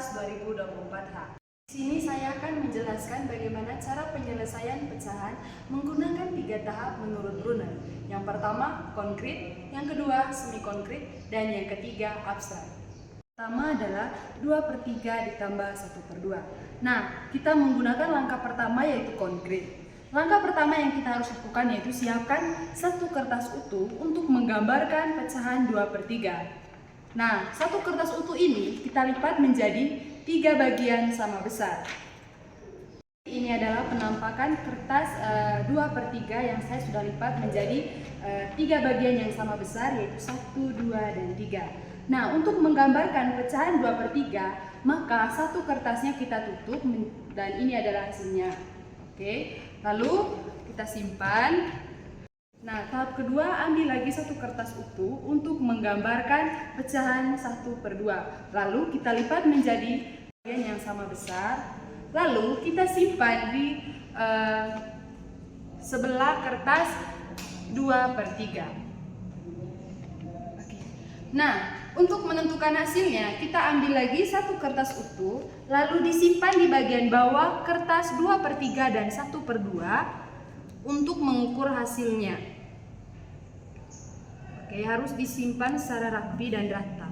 Kertas 2024H. Di sini saya akan menjelaskan bagaimana cara penyelesaian pecahan menggunakan 3 tahap menurut Brunner. Yang pertama, konkret, yang kedua, semi konkret, dan yang ketiga, abstrak. Pertama adalah 2/3 ditambah 1/2. Nah, kita menggunakan langkah pertama yaitu konkret. Langkah pertama yang kita harus lakukan yaitu siapkan satu kertas utuh untuk menggambarkan pecahan 2/3. Nah, satu kertas utuh ini kita lipat menjadi 3 bagian sama besar. Ini adalah penampakan kertas 2/3 yang saya sudah lipat menjadi 3 bagian yang sama besar yaitu 1, 2, dan 3. Nah, untuk menggambarkan pecahan 2/3, maka satu kertasnya kita tutup dan ini adalah hasilnya. Oke, lalu kita simpan. Nah, tahap kedua, ambil lagi satu kertas utuh untuk menggambarkan pecahan 1/2. Lalu kita lipat menjadi bagian yang sama besar. Lalu kita simpan di sebelah kertas 2/3. Oke. Nah, untuk menentukan hasilnya, kita ambil lagi satu kertas utuh, lalu disimpan di bagian bawah kertas 2/3 dan 1/2 untuk mengukur hasilnya. Oke, harus disimpan secara rapi dan rata.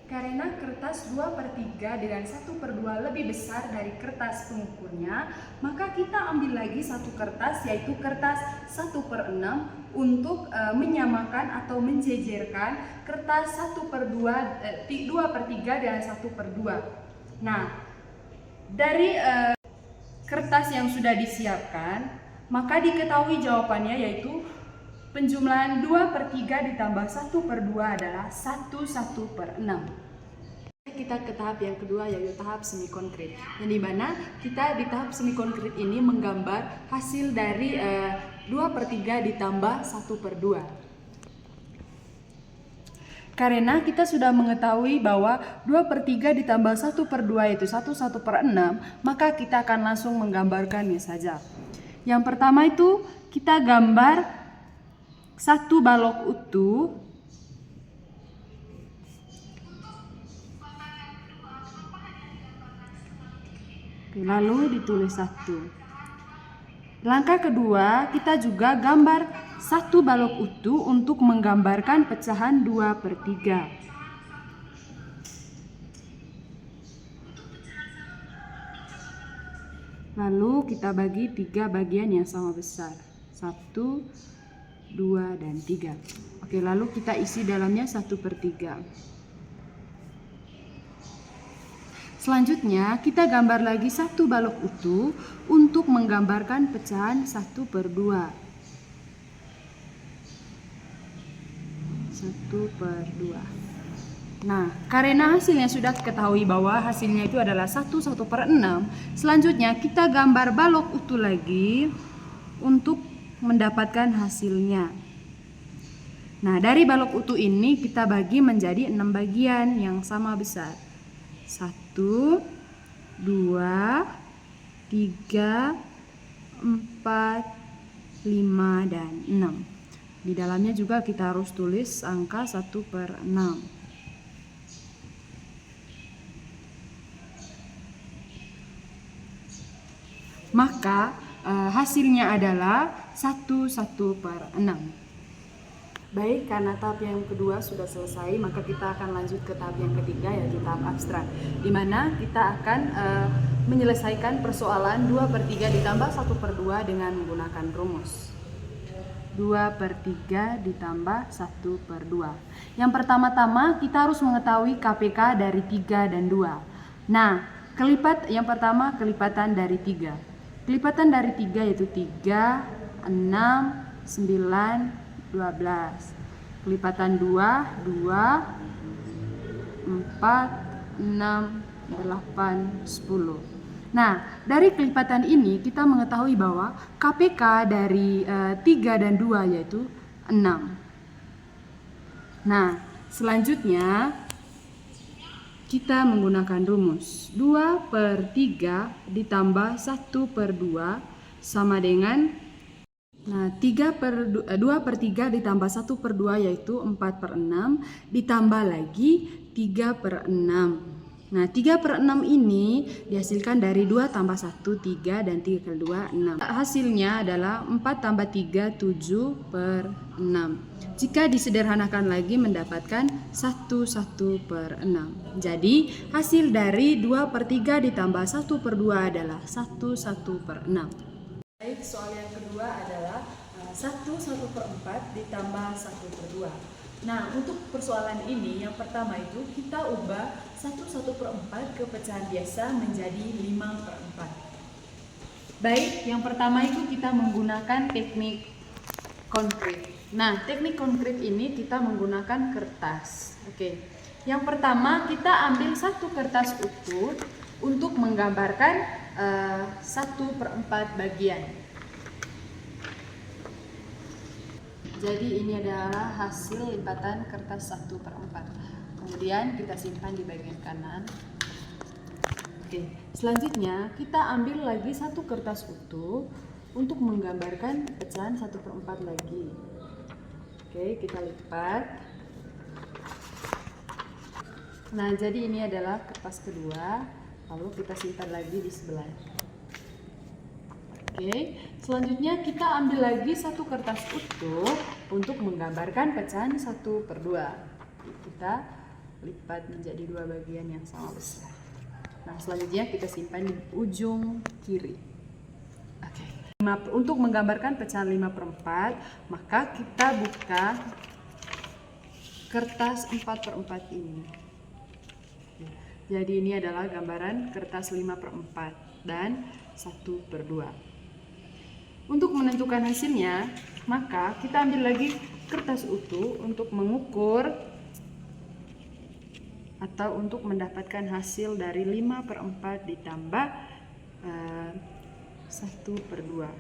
Karena kertas 2/3 dengan 1/2 lebih besar dari kertas pengukurnya, maka kita ambil lagi satu kertas yaitu kertas 1/6 untuk menyamakan atau menjejerkan kertas 2/3 dan 1/2. Nah, dari kertas yang sudah disiapkan, maka diketahui jawabannya yaitu penjumlahan 2/3 ditambah 1/2 adalah 1/6. Kita ke tahap yang kedua yaitu tahap semi konkret, yang dimana kita di tahap semi konkret ini menggambar hasil dari 2/3 ditambah 1/2. Karena kita sudah mengetahui bahwa 2/3 ditambah 1/2 yaitu 1/6, maka kita akan langsung menggambarkannya saja. Yang pertama itu kita gambar satu balok utuh. Lalu ditulis 1. Langkah kedua, kita juga gambar satu balok utuh untuk menggambarkan pecahan 2/3. Lalu kita bagi 3 bagian yang sama besar. 1, 2, dan 3. Oke, lalu kita isi dalamnya 1/3. Selanjutnya, kita gambar lagi satu balok utuh untuk menggambarkan pecahan 1/2. 1/2. Nah, karena hasilnya sudah diketahui bahwa hasilnya itu adalah 1/6, selanjutnya kita gambar balok utuh lagi untuk mendapatkan hasilnya. Nah, dari balok utuh ini kita bagi menjadi 6 bagian yang sama besar. 1, 2, 3, 4, 5, dan 6. Di dalamnya juga kita harus tulis angka 1/6. Maka hasilnya adalah 1/6. Baik, karena tahap yang kedua sudah selesai, maka kita akan lanjut ke tahap yang ketiga yaitu tahap abstrak, di mana kita akan menyelesaikan persoalan 2/3 ditambah 1/2 dengan menggunakan rumus 2/3 ditambah 1/2. Yang pertama-tama kita harus mengetahui KPK dari 3 dan 2. Nah, yang pertama kelipatan dari 3. Kelipatan dari 3 yaitu 3, 6, 9, 12. Kelipatan 2, 4, 6, 8, 10. Nah, dari kelipatan ini kita mengetahui bahwa KPK dari 3 dan 2 yaitu 6. Nah, selanjutnya kita menggunakan rumus 2/3 ditambah 1/2 sama dengan Nah, 2/3 ditambah 1/2 yaitu 4/6, ditambah lagi 3/6. Nah, 3/6 ini dihasilkan dari 2 tambah 1, 3, dan 3 kali 2, 6. Hasilnya adalah 4 tambah 3, 7/6. Jika disederhanakan lagi mendapatkan 1/6. Jadi, hasil dari 2/3 ditambah 1/2 adalah 1/6. Baik, soal yang kedua adalah 1/4 ditambah 1/2. Nah, untuk persoalan ini yang pertama itu kita ubah 1/4 ke pecahan biasa menjadi 5/4. Baik, yang pertama itu kita menggunakan teknik konkret. Nah, teknik konkret ini kita menggunakan kertas. Oke. Yang pertama kita ambil satu kertas utuh untuk menggambarkan 1/4 bagian. Jadi ini adalah hasil lipatan kertas 1/4. Kemudian kita simpan di bagian kanan. Oke, selanjutnya kita ambil lagi satu kertas utuh untuk menggambarkan pecahan 1/4 lagi. Oke, kita lipat. Nah, jadi ini adalah kertas kedua. Lalu kita simpan lagi di sebelah. Oke, selanjutnya kita ambil lagi satu kertas utuh untuk menggambarkan pecahan 1/2. Kita lipat menjadi dua bagian yang sama besar. Nah, selanjutnya kita simpan di ujung kiri. Oke. Untuk menggambarkan pecahan 5/4, maka kita buka kertas 4/4 ini. Jadi ini adalah gambaran kertas 5/4 dan 1/2. Untuk menentukan hasilnya, maka kita ambil lagi kertas utuh untuk mengukur atau untuk mendapatkan hasil dari 5/4 ditambah 1/2.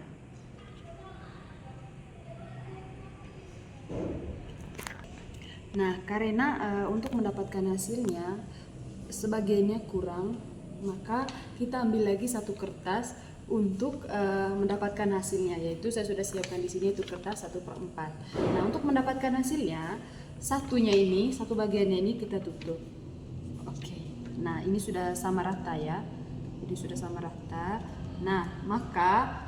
Nah, karena untuk mendapatkan hasilnya sebagiannya kurang, maka kita ambil lagi satu kertas untuk mendapatkan hasilnya, yaitu saya sudah siapkan di sini itu kertas 1/4. Nah, untuk mendapatkan hasilnya satunya ini, satu bagiannya ini kita tutup. Oke. Nah, ini sudah sama rata ya. Jadi sudah sama rata. Nah, maka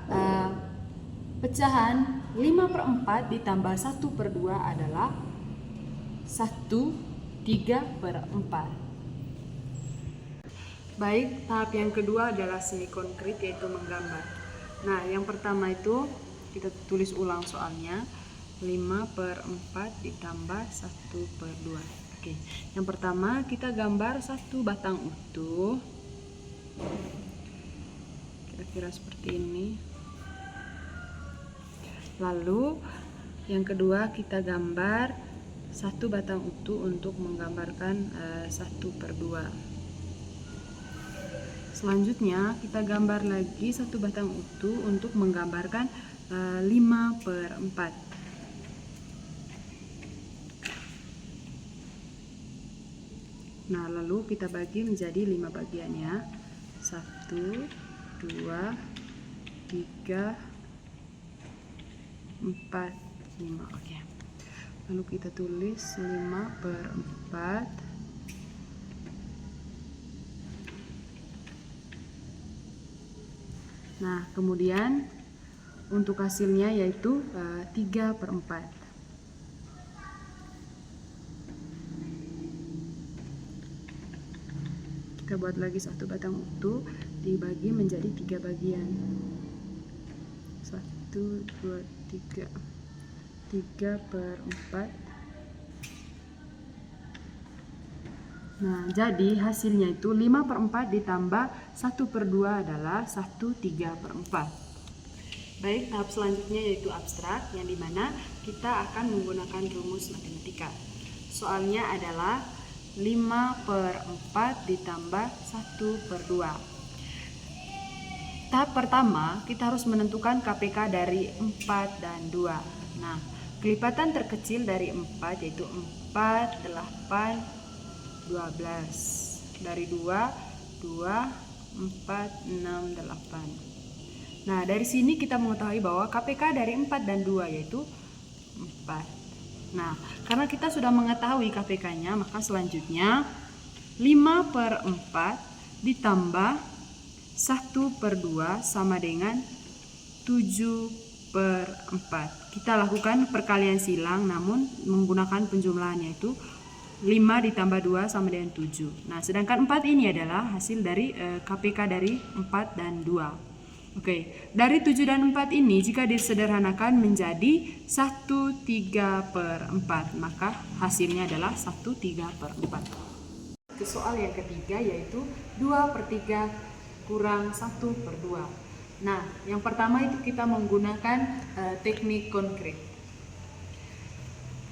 pecahan 5/4 ditambah 1/2 adalah 1/3/4. Baik, tahap yang kedua adalah semi konkret, yaitu menggambar. Nah, yang pertama itu kita tulis ulang soalnya. 5/4 ditambah 1/2. Oke, yang pertama kita gambar satu batang utuh. Kira-kira seperti ini. Lalu yang kedua kita gambar satu batang utuh untuk menggambarkan 1/2. Selanjutnya kita gambar lagi satu batang utuh untuk menggambarkan 5/4. Nah, lalu kita bagi menjadi 5 bagian ya. 1, 2, 3, 4, 5. Oke. Lalu kita tulis 5/4. Nah, kemudian untuk hasilnya yaitu 3/4. Kita buat lagi satu batang utuh, dibagi menjadi 3 bagian. 1, 2, 3. 3/4. Nah, jadi hasilnya itu 5/4 ditambah 1/2 adalah 1/3/4. Baik, tahap selanjutnya yaitu abstrak, yang dimana kita akan menggunakan rumus matematika. Soalnya adalah 5/4 ditambah 1/2. Tahap pertama, kita harus menentukan KPK dari 4 dan 2. Nah, kelipatan terkecil dari 4 yaitu 4, 8, 12. Dari 2, 4, 6, 8. Nah, dari sini kita mengetahui bahwa KPK dari 4 dan 2 yaitu 4. Nah, karena kita sudah mengetahui KPK-nya, maka selanjutnya 5/4 ditambah 1/2 sama dengan 7/4. Kita lakukan perkalian silang namun menggunakan penjumlahan, yaitu 5 ditambah 2 sama dengan 7. Nah, sedangkan 4 ini adalah hasil dari KPK dari 4 dan 2. Oke, dari 7 dan 4 ini jika disederhanakan menjadi 1/3/4, maka hasilnya adalah 1/3/4. Ke soal yang ketiga yaitu 2/3 kurang 1/2. Nah, yang pertama itu kita menggunakan teknik konkret.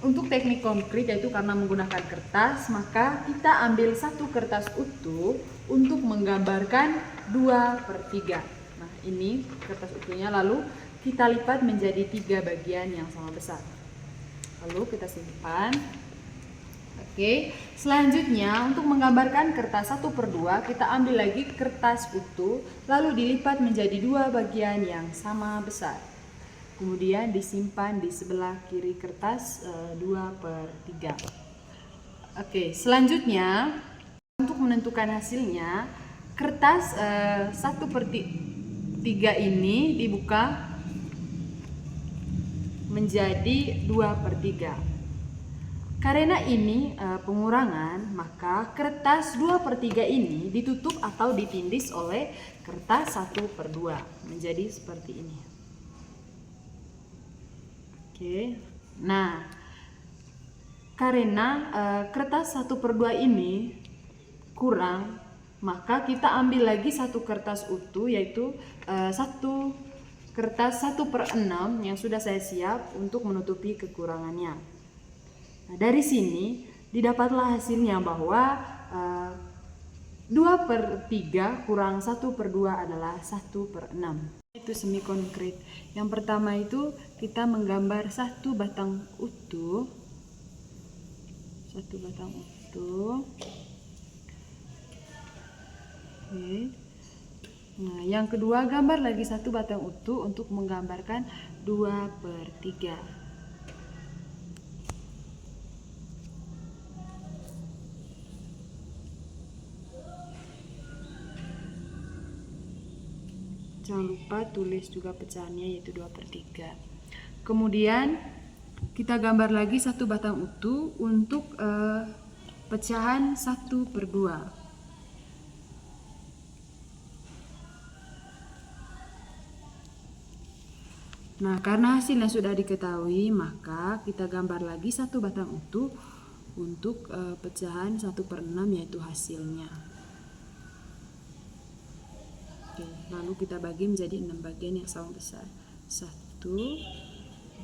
Untuk teknik konkret yaitu karena menggunakan kertas, maka kita ambil satu kertas utuh untuk menggambarkan 2/3. Nah, ini kertas utuhnya, lalu kita lipat menjadi 3 bagian yang sama besar. Lalu kita simpan. Oke, selanjutnya untuk menggambarkan kertas 1/2, kita ambil lagi kertas utuh lalu dilipat menjadi 2 bagian yang sama besar. Kemudian disimpan di sebelah kiri kertas 2/3. Oke, selanjutnya untuk menentukan hasilnya, kertas 1/3 ini dibuka menjadi 2/3. Karena ini pengurangan, maka kertas 2/3 ini ditutup atau ditindis oleh kertas 1/2 menjadi seperti ini. Oke, nah karena kertas 1/2 ini kurang, maka kita ambil lagi satu kertas utuh, yaitu satu kertas 1/6 yang sudah saya siap untuk menutupi kekurangannya. Nah, dari sini didapatlah hasilnya bahwa 2/3 kurang 1/2 adalah 1/6. Itu semi konkret. Yang pertama itu kita menggambar satu batang utuh. Oke. Nah, yang kedua gambar lagi satu batang utuh untuk menggambarkan 2/3. Jangan lupa tulis juga pecahannya, yaitu 2/3. Kemudian kita gambar lagi satu batang utuh untuk pecahan 1/2. Nah, karena hasilnya sudah diketahui, maka kita gambar lagi satu batang utuh untuk pecahan 1/6, yaitu hasilnya. Oke, lalu kita bagi menjadi 6 bagian yang sama besar. 1,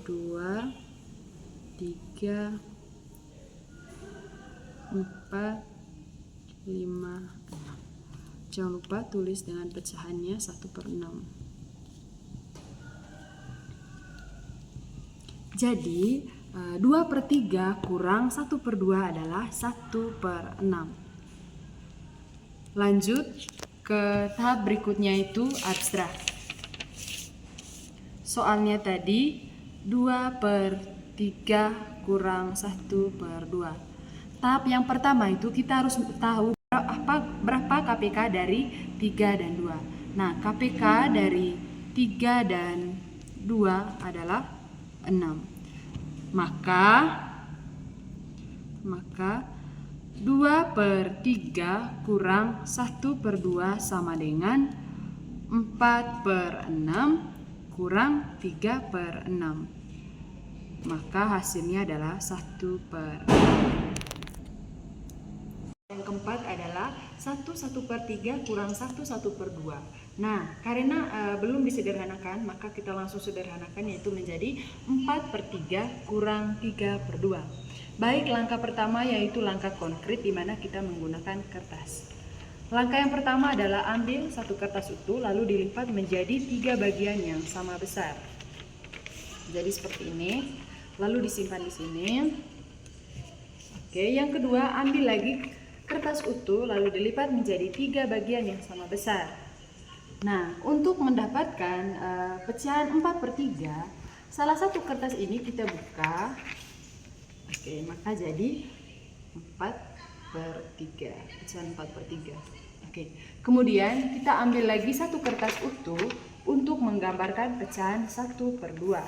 2, 3, 4, 5, 6. Jangan lupa tulis dengan pecahannya 1/6. Jadi 2/3 kurang 1/2 adalah 1/6. Lanjut ke tahap berikutnya, itu abstrak. Soalnya tadi 2/3 kurang 1/2. Tahap yang pertama itu kita harus tahu berapa KPK dari 3 dan 2. Nah, KPK dari 3 dan 2 adalah 6. Maka 2/3 kurang 1/2 sama dengan 4/6 kurang 3/6. Maka hasilnya adalah 1/6. Yang keempat adalah 1/3 kurang 1/2. Nah, karena belum disederhanakan, maka kita langsung sederhanakan, yaitu menjadi 4/3 kurang 3/2. Baik, langkah pertama yaitu langkah konkret, di mana kita menggunakan kertas. Langkah yang pertama adalah ambil satu kertas utuh lalu dilipat menjadi 3 bagian yang sama besar. Jadi seperti ini, lalu disimpan di sini. Oke, yang kedua ambil lagi kertas utuh lalu dilipat menjadi 3 bagian yang sama besar. Nah, untuk mendapatkan pecahan 4/3, salah satu kertas ini kita buka. Oke, maka jadi 4/3, pecahan 4/3. Oke, kemudian kita ambil lagi satu kertas utuh untuk menggambarkan pecahan 1/2.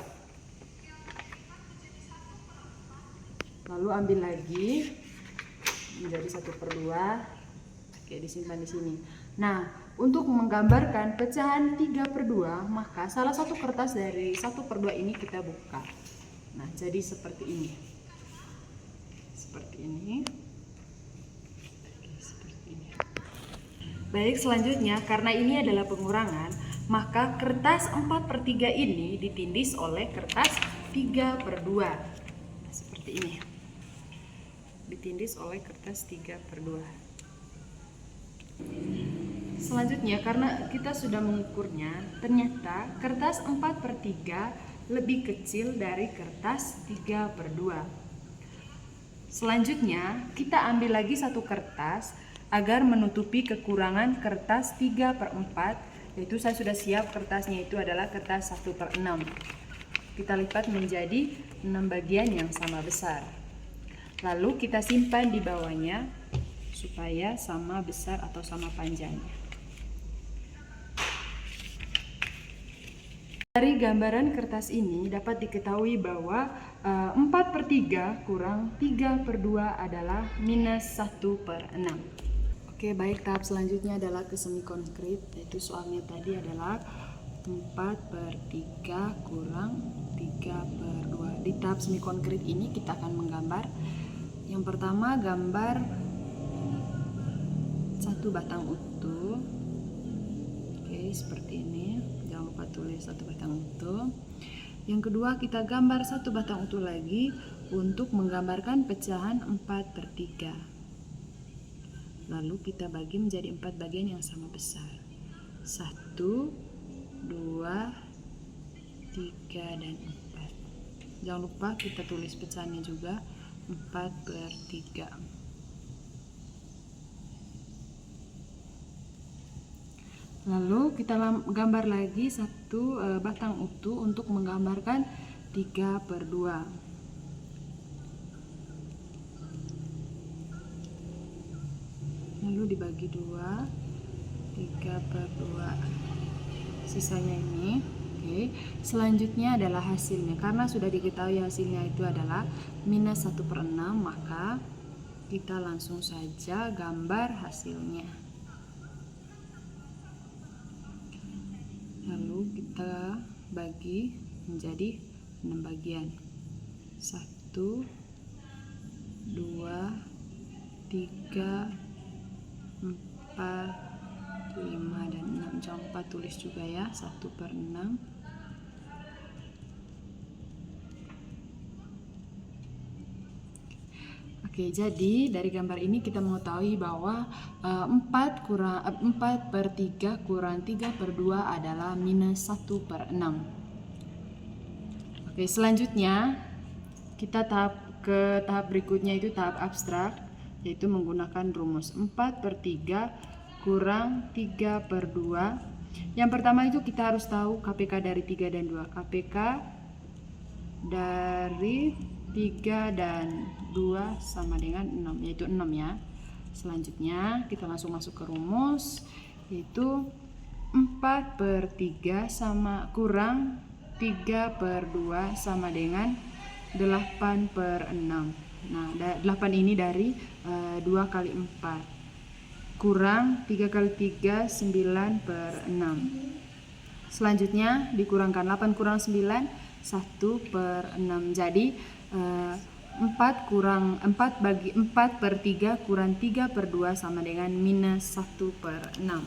Lalu ambil lagi menjadi 1/2. Oke, disimpan di sini. Nah, untuk menggambarkan pecahan 3/2, maka salah satu kertas dari 1/2 ini kita buka. Nah, jadi seperti ini. Seperti ini. Oke, seperti ini. Baik, selanjutnya karena ini adalah pengurangan, maka kertas 4/3 ini ditindis oleh kertas 3/2. Nah, seperti ini. Ditindis oleh kertas 3/2. Selanjutnya, karena kita sudah mengukurnya, ternyata kertas 4/3 lebih kecil dari kertas 3/2. Selanjutnya, kita ambil lagi satu kertas agar menutupi kekurangan kertas 3/4, yaitu saya sudah siap kertasnya itu adalah kertas 1/6. Kita lipat menjadi 6 bagian yang sama besar. Lalu kita simpan di bawahnya supaya sama besar atau sama panjangnya. Dari gambaran kertas ini dapat diketahui bahwa 4/3 kurang 3/2 adalah minus 1/6. Oke, baik, tahap selanjutnya adalah ke semi konkret, yaitu soalnya tadi adalah 4/3 kurang 3/2. Di tahap semi konkret ini kita akan menggambar. Yang pertama, gambar satu batang utuh. Oke, seperti ini. Jangan lupa tulis satu batang utuh. Yang kedua, kita gambar satu batang utuh lagi untuk menggambarkan pecahan 4/3. Lalu kita bagi menjadi 4 bagian yang sama besar. 1, 2, 3, dan 4. Jangan lupa kita tulis pecahannya juga, 4/3. Lalu kita gambar lagi satu batang utuh untuk menggambarkan 3/2. Lalu dibagi 2, 3/2. Sisanya ini. Oke, selanjutnya adalah hasilnya. Karena sudah diketahui hasilnya itu adalah minus 1/6, maka kita langsung saja gambar hasilnya. Lalu kita bagi menjadi 6 bagian. 1, 2, 3, 4, 5, dan 6. Jangan lupa tulis juga ya, 1/6. Oke, jadi dari gambar ini kita mengetahui bahwa 4/3 kurang 3/2 adalah minus 1/6. Oke, selanjutnya kita ke tahap berikutnya, itu tahap abstrak, yaitu menggunakan rumus 4/3 kurang 3/2. Yang pertama itu kita harus tahu KPK dari 3 dan 2. KPK dari 3 dan 2 sama dengan 6, yaitu 6 ya. Selanjutnya kita langsung masuk ke rumus, yaitu 4/3 sama kurang 3/2 sama dengan 8/6. Nah, 8 ini dari 2 kali 4 kurang 3 kali 3, 9/6. Selanjutnya dikurangkan 8 kurang 9, 1/6. Jadi 4/3 kurang 3/2 sama dengan minus 1/6.